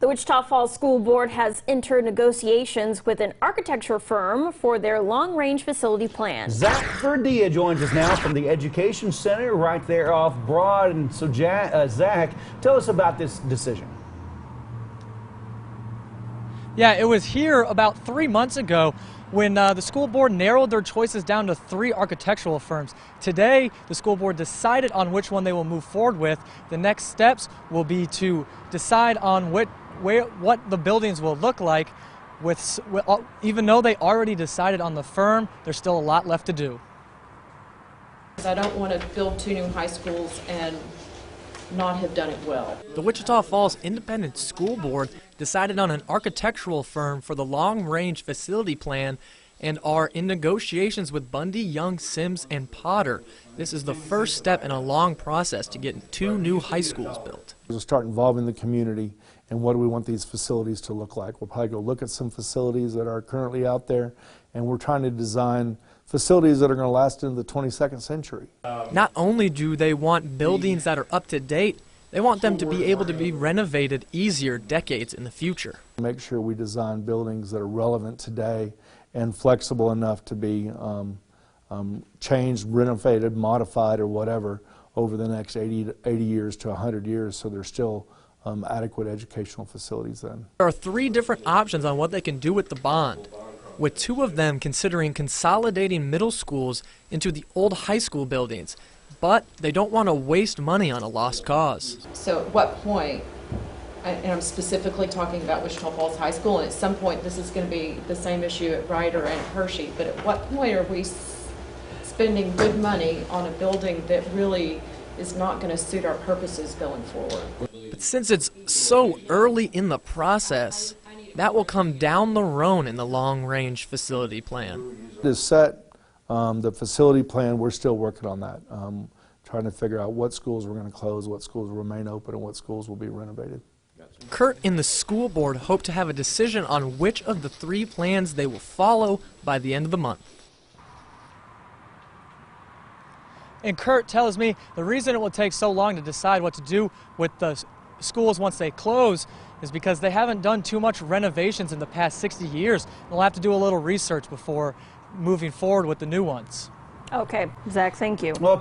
The Wichita Falls School Board has entered negotiations with an architecture firm for their long-range facility plan. Zach Verdia joins us now from the Education Center right there off Broad. And so, Zach, tell us about this decision. Yeah, it was here about 3 months ago when the school board narrowed their choices down to 3 architectural firms. Today, the school board decided on which one they will move forward with. The next steps will be to decide on what the buildings will look like. Even though they already decided on the firm, there's still a lot left to do. I don't want to build 2 new high schools and not have done it well. The Wichita Falls Independent School Board decided on an architectural firm for the long-range facility plan and are in negotiations with Bundy, Young, Sims, and Potter. This is the first step in a long process to get 2 new high schools built. We'll start involving the community and what do we want these facilities to look like. We'll probably go look at some facilities that are currently out there, and we're trying to design facilities that are going to last into the 22nd century. Not only do they want buildings that are up to date, they want them to be able to be renovated easier decades in the future. Make sure we design buildings that are relevant today and flexible enough to be changed, renovated, modified, or whatever over the next 80 years to 100 years, so they're still adequate educational facilities then. There are 3 different options on what they can do with the bond, with 2 of them considering consolidating middle schools into the old high school buildings. But they don't want to waste money on a lost cause. So at what point, and I'm specifically talking about Wichita Falls High School, and at some point this is going to be the same issue at Ryder and Hershey, but at what point are we spending good money on a building that really is not going to suit our purposes going forward? But since it's so early in the process, that will come down the road in the long-range facility plan. To set the facility plan, we're still working on that, trying to figure out what schools we're going to close, what schools will remain open, and what schools will be renovated. Kurt and the school board hope to have a decision on which of the 3 plans they will follow by the end of the month. And Kurt tells me the reason it will take so long to decide what to do with the schools once they close is because they haven't done too much renovations in the past 60 years. They'll have to do a little research before moving forward with the new ones. Okay, Zach, thank you. Well,